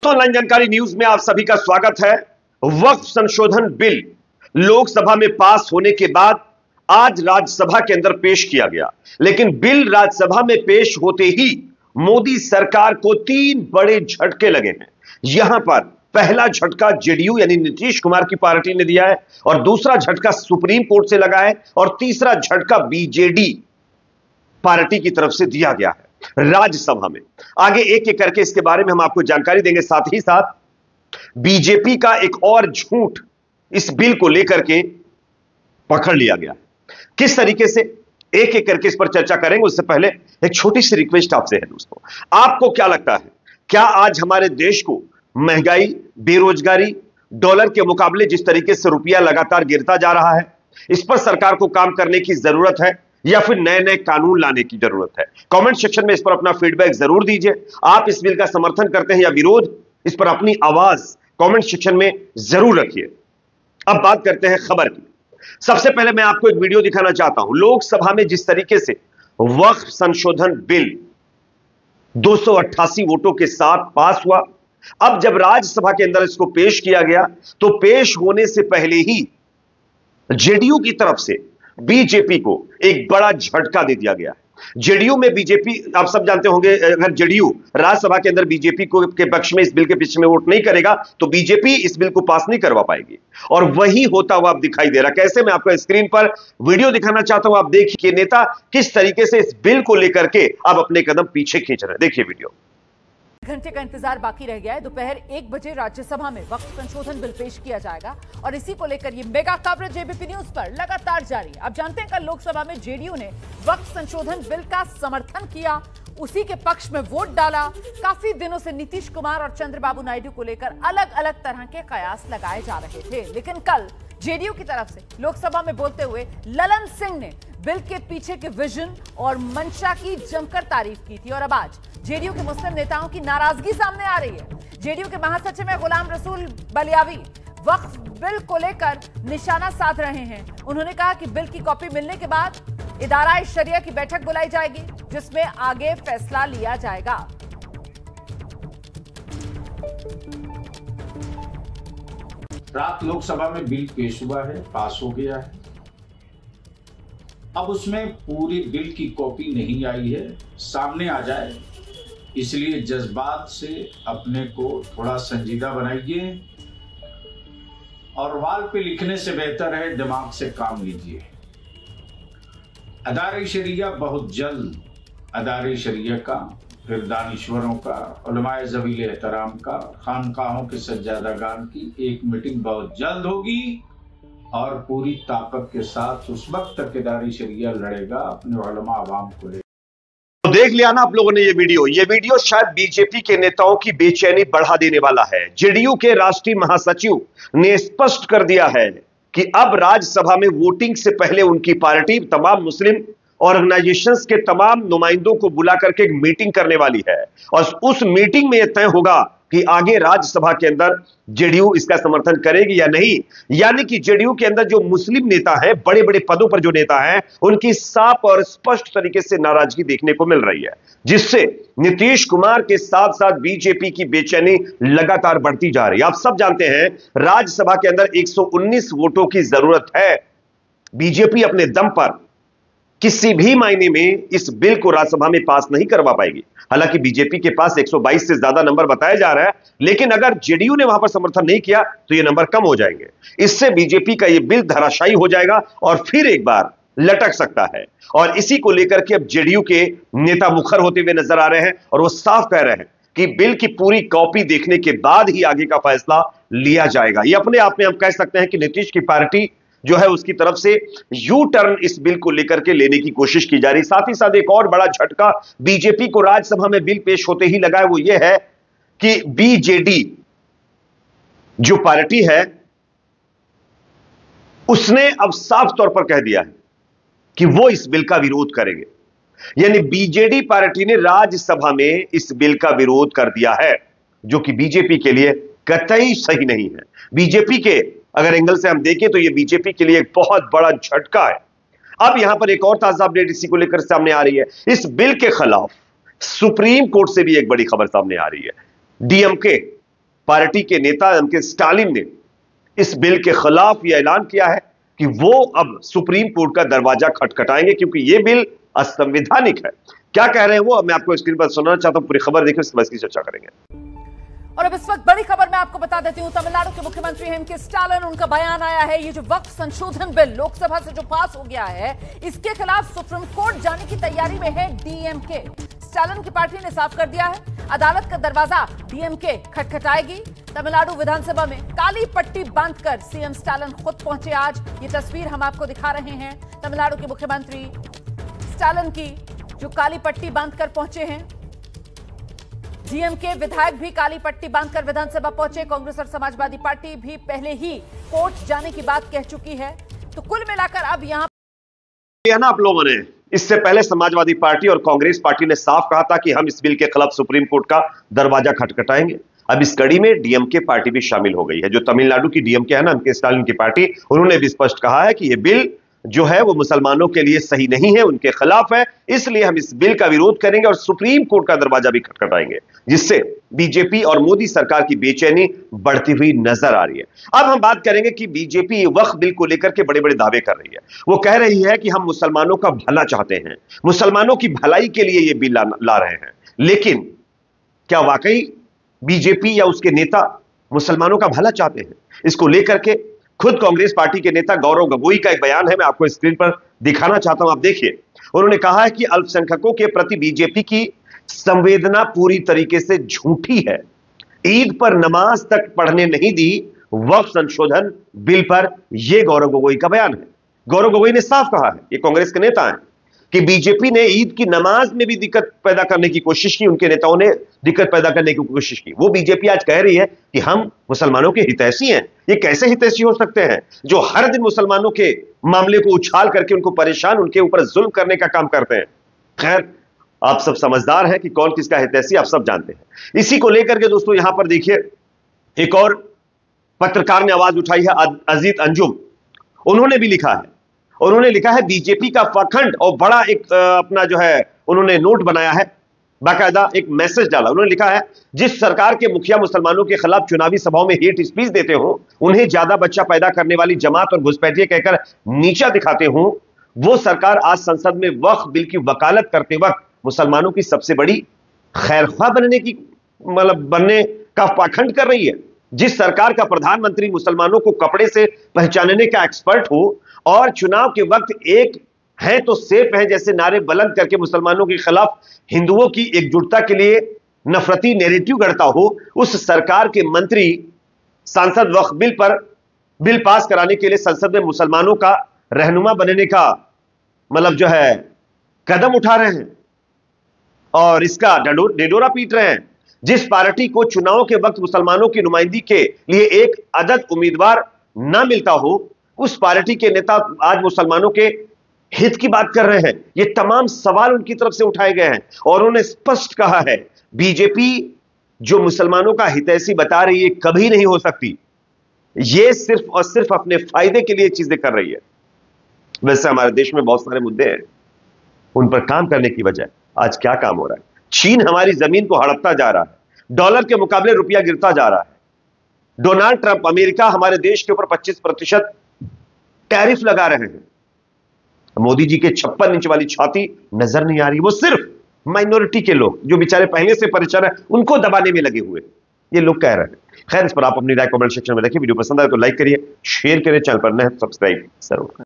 तो ऑनलाइन जानकारी न्यूज में आप सभी का स्वागत है। वक्फ संशोधन बिल लोकसभा में पास होने के बाद आज राज्यसभा के अंदर पेश किया गया, लेकिन बिल राज्यसभा में पेश होते ही मोदी सरकार को 3 बड़े झटके लगे हैं। यहां पर पहला झटका जेडीयू यानी नीतीश कुमार की पार्टी ने दिया है, और दूसरा झटका सुप्रीम कोर्ट से लगा है, और तीसरा झटका बीजेडी पार्टी की तरफ से दिया गया है राज्यसभा में। आगे एक एक करके इसके बारे में हम आपको जानकारी देंगे। साथ ही साथ बीजेपी का एक और झूठ इस बिल को लेकर के पकड़ लिया गया, किस तरीके से एक एक करके इस पर चर्चा करेंगे। उससे पहले एक छोटी सी रिक्वेस्ट आपसे है दोस्तों, आपको क्या लगता है, क्या आज हमारे देश को महंगाई, बेरोजगारी, डॉलर के मुकाबले जिस तरीके से रुपया लगातार गिरता जा रहा है, इस पर सरकार को काम करने की जरूरत है या फिर नए नए कानून लाने की जरूरत है? कमेंट सेक्शन में इस पर अपना फीडबैक जरूर दीजिए। आप इस बिल का समर्थन करते हैं या विरोध, इस पर अपनी आवाज कमेंट सेक्शन में जरूर रखिए। अब बात करते हैं खबर की। सबसे पहले मैं आपको एक वीडियो दिखाना चाहता हूं। लोकसभा में जिस तरीके से वक्फ संशोधन बिल 288 वोटों के साथ पास हुआ, अब जब राज्यसभा के अंदर इसको पेश किया गया तो पेश होने से पहले ही जेडीयू की तरफ से बीजेपी को एक बड़ा झटका दे दिया गया। जेडीयू में बीजेपी, आप सब जानते होंगे, अगर जेडीयू राज्यसभा के अंदर बीजेपी को के पक्ष में, इस बिल के पक्ष में वोट नहीं करेगा तो बीजेपी इस बिल को पास नहीं करवा पाएगी, और वही होता हुआ अब दिखाई दे रहा। कैसे, मैं आपको स्क्रीन पर वीडियो दिखाना चाहता हूं। आप देखिए नेता किस तरीके से इस बिल को लेकर के अब अपने कदम पीछे खींच रहे हैं। देखिए वीडियो। घंटे का इंतजार बाकी रह गया है। दोपहर 1 बजे राज्यसभा में वक्फ संशोधन बिल पेश किया जाएगा, और इसी को लेकर ये मेगा कवरेज एबीपी न्यूज पर लगातार जारी है। अब जानते हैं, कल लोकसभा में जेडीयू ने वक्फ संशोधन बिल का समर्थन किया, उसी के पक्ष में वोट डाला। काफी दिनों से नीतीश कुमार और चंद्रबाबू नायडू को लेकर अलग अलग तरह के कयास लगाए जा रहे थे, लेकिन कल जेडीयू की तरफ से लोकसभा में बोलते हुए ललन सिंह ने बिल के पीछे के विजन और मंशा की जमकर तारीफ की थी। और अब आज जेडीयू के मुस्लिम नेताओं की नाराजगी सामने आ रही है। जेडीयू के महासचिव गुलाम रसूल बलियावी वक्फ बिल को लेकर निशाना साध रहे हैं। उन्होंने कहा कि बिल की कॉपी मिलने के बाद इदारा शरिया की बैठक बुलाई जाएगी, जिसमें आगे फैसला लिया जाएगा। रात लोकसभा में बिल पेश हुआ है, पास हो गया है। अब उसमें पूरी बिल की कॉपी नहीं आई है, सामने आ जाए, इसलिए जज्बात से अपने को थोड़ा संजीदा बनाइए, और वाल पे लिखने से बेहतर है दिमाग से काम लीजिए। अदारे शरिया बहुत जल्द, अदारे शरिया का, फिर दानिश्वरों का, उलमाए ज़वील एहतराम का, खानकाहों के सज्जादागान की एक मीटिंग बहुत जल्द होगी, और पूरी ताकत के साथ उस वक्त तक अदारे शरिया लड़ेगा अपने उलमा अवाम को ले। तो देख लिया ना आप लोगों ने ये वीडियो शायद बीजेपी के नेताओं की बेचैनी बढ़ा देने वाला है। जेडीयू के राष्ट्रीय महासचिव ने स्पष्ट कर दिया है कि अब राज्यसभा में वोटिंग से पहले उनकी पार्टी तमाम मुस्लिम ऑर्गेनाइजेशंस के तमाम नुमाइंदों को बुला करके एक मीटिंग करने वाली है, और उस मीटिंग में यह तय होगा कि आगे राज्यसभा के अंदर जेडीयू इसका समर्थन करेगी या नहीं। यानी कि जेडीयू के अंदर जो मुस्लिम नेता हैं, बड़े बड़े पदों पर जो नेता हैं, उनकी साफ और स्पष्ट तरीके से नाराजगी देखने को मिल रही है, जिससे नीतीश कुमार के साथ साथ बीजेपी की बेचैनी लगातार बढ़ती जा रही है। आप सब जानते हैं, राज्यसभा के अंदर 119 वोटों की जरूरत है। बीजेपी अपने दम पर किसी भी मायने में इस बिल को राज्यसभा में पास नहीं करवा पाएगी। हालांकि बीजेपी के पास 122 से ज्यादा नंबर बताया जा रहा है, लेकिन अगर जेडीयू ने वहां पर समर्थन नहीं किया तो ये नंबर कम हो जाएंगे। इससे बीजेपी का ये बिल धराशायी हो जाएगा और फिर एक बार लटक सकता है। और इसी को लेकर के अब जेडीयू के नेता मुखर होते हुए नजर आ रहे हैं, और वो साफ कह रहे हैं कि बिल की पूरी कॉपी देखने के बाद ही आगे का फैसला लिया जाएगा। ये अपने आप में हम कह सकते हैं कि नीतीश की पार्टी जो है उसकी तरफ से यू टर्न इस बिल को लेकर के लेने की कोशिश की जा रही। साथ ही साथ एक और बड़ा झटका बीजेपी को राज्यसभा में बिल पेश होते ही लगा है, वो ये है कि बीजेडी जो पार्टी है उसने अब साफ तौर पर कह दिया है कि वो इस बिल का विरोध करेंगे। यानी बीजेडी पार्टी ने राज्यसभा में इस बिल का विरोध कर दिया है, जो कि बीजेपी के लिए कतई सही नहीं है। बीजेपी के अगर एंगल से हम देखें तो यह बीजेपी के लिए एक बहुत बड़ा झटका है। अब यहां पर एक और ताजा अपडेट इसी को लेकर सामने आ रही है। इस बिल के खिलाफ सुप्रीम कोर्ट से भी एक बड़ी खबर सामने आ रही है। डीएमके पार्टी के नेता एमके स्टालिन ने इस बिल के खिलाफ यह ऐलान किया है कि वो अब सुप्रीम कोर्ट का दरवाजा खटखटाएंगे, क्योंकि यह बिल असंवैधानिक है। क्या कह रहे हैं वो मैं आपको स्क्रीन पर सुनाना चाहता हूं। पूरी खबर देखिए, उसके बाद इसकी चर्चा करेंगे। और अब इस वक्त बड़ी खबर मैं आपको बता देती हूं। तमिलनाडु के मुख्यमंत्री एमके स्टालिन, उनका बयान आया है। ये जो वक्फ संशोधन बिल लोकसभा से जो पास हो गया है, इसके खिलाफ सुप्रीम कोर्ट जाने की तैयारी में है डीएमके। स्टालिन की पार्टी ने साफ कर दिया है, अदालत का दरवाजा डीएमके खटखटाएगी। तमिलनाडु विधानसभा में काली पट्टी बांधकर सीएम स्टालिन खुद पहुंचे आज। ये तस्वीर हम आपको दिखा रहे हैं, तमिलनाडु के मुख्यमंत्री स्टालिन की, जो काली पट्टी बांधकर पहुंचे हैं। डीएमके विधायक भी काली पट्टी बांधकर विधानसभा पहुंचे। कांग्रेस और समाजवादी पार्टी भी पहले ही कोर्ट जाने की बात कह चुकी है। तो कुल मिलाकर अब यहां ना आप लोगों ने, इससे पहले समाजवादी पार्टी और कांग्रेस पार्टी ने साफ कहा था कि हम इस बिल के खिलाफ सुप्रीम कोर्ट का दरवाजा खटखटाएंगे। अब इस कड़ी में डीएमके पार्टी भी शामिल हो गई है। जो तमिलनाडु की डीएमके है ना, एमके स्टालिन की पार्टी, उन्होंने भी स्पष्ट कहा है कि यह बिल जो है वो मुसलमानों के लिए सही नहीं है, उनके खिलाफ है, इसलिए हम इस बिल का विरोध करेंगे और सुप्रीम कोर्ट का दरवाजा भी खटखटाएंगे, जिससे बीजेपी और मोदी सरकार की बेचैनी बढ़ती हुई नजर आ रही है। अब हम बात करेंगे कि बीजेपी वक्फ बिल को लेकर के बड़े बड़े दावे कर रही है। वो कह रही है कि हम मुसलमानों का भला चाहते हैं, मुसलमानों की भलाई के लिए यह बिल ला रहे हैं। लेकिन क्या वाकई बीजेपी या उसके नेता मुसलमानों का भला चाहते हैं? इसको लेकर के खुद कांग्रेस पार्टी के नेता गौरव गोगोई का एक बयान है, मैं आपको स्क्रीन पर दिखाना चाहता हूं, आप देखिए। उन्होंने कहा है कि अल्पसंख्यकों के प्रति बीजेपी की संवेदना पूरी तरीके से झूठी है। ईद पर नमाज तक पढ़ने नहीं दी वक्फ संशोधन बिल पर, यह गौरव गोगोई का बयान है। गौरव गोगोई ने साफ कहा है, ये कांग्रेस के नेता हैं, कि बीजेपी ने ईद की नमाज में भी दिक्कत पैदा करने की कोशिश की, उनके नेताओं ने दिक्कत पैदा करने की कोशिश की। वो बीजेपी आज कह रही है कि हम मुसलमानों के हितैषी हैं। ये कैसे हितैषी हो सकते हैं जो हर दिन मुसलमानों के मामले को उछाल करके उनको परेशान, उनके ऊपर जुल्म करने का काम करते हैं। खैर, आप सब समझदार हैं कि कौन किसका हितैषी, आप सब जानते हैं। इसी को लेकर के दोस्तों यहां पर देखिए, एक और पत्रकार ने आवाज उठाई है, अजीत अंजुम। उन्होंने भी लिखा है, उन्होंने लिखा है बीजेपी का पाखंड, और बड़ा एक अपना जो है उन्होंने नोट बनाया है, बाकायदा एक मैसेज डाला। उन्होंने लिखा है, जिस सरकार के मुखिया मुसलमानों के खिलाफ चुनावी सभाओं में हेट स्पीच देते हो, उन्हें ज्यादा बच्चा पैदा करने वाली जमात और घुसपैठिए कहकर नीचा दिखाते हो, वो सरकार आज संसद में वक्फ बिल की वकालत करते वक्त मुसलमानों की सबसे बड़ी खैरख्वाह बनने का पाखंड कर रही है। जिस सरकार का प्रधानमंत्री मुसलमानों को कपड़े से पहचानने का एक्सपर्ट हो और चुनाव के वक्त एक है तो सेफ है जैसे नारे बुलंद करके मुसलमानों के खिलाफ हिंदुओं की एकजुटता के लिए नफरती नैरेटिव गढ़ता हो, उस सरकार के मंत्री सांसद वक्फ बिल पर बिल पास कराने के लिए संसद में मुसलमानों का रहनुमा बनने का जो है कदम उठा रहे हैं और इसका ढिंढोरा पीट रहे हैं। जिस पार्टी को चुनाव के वक्त मुसलमानों की नुमाइंदगी के लिए एक अदद उम्मीदवार ना मिलता हो, उस पार्टी के नेता आज मुसलमानों के हित की बात कर रहे हैं। ये तमाम सवाल उनकी तरफ से उठाए गए हैं और उन्होंने स्पष्ट कहा है, बीजेपी जो मुसलमानों का हितैषी बता रही है कभी नहीं हो सकती। ये सिर्फ और सिर्फ अपने फायदे के लिए चीजें कर रही है। वैसे हमारे देश में बहुत सारे मुद्दे हैं, उन पर काम करने की बजाय आज क्या काम हो रहा है? चीन हमारी जमीन को हड़पता जा रहा है, डॉलर के मुकाबले रुपया गिरता जा रहा है। डोनाल्ड ट्रंप अमेरिका हमारे देश के ऊपर 25% टैरिफ लगा रहे हैं। मोदी जी के 56 इंच वाली छाती नजर नहीं आ रही। वो सिर्फ माइनॉरिटी के लोग जो बेचारे पहले से परेशान है उनको दबाने में लगे हुए, ये लोग कह रहे हैं। खैर, इस पर आप अपनी राय कमेंट सेक्शन में रखिए। वीडियो पसंद आए तो लाइक करिए, शेयर करिए, चैनल पर नए सब्सक्राइब जरूर।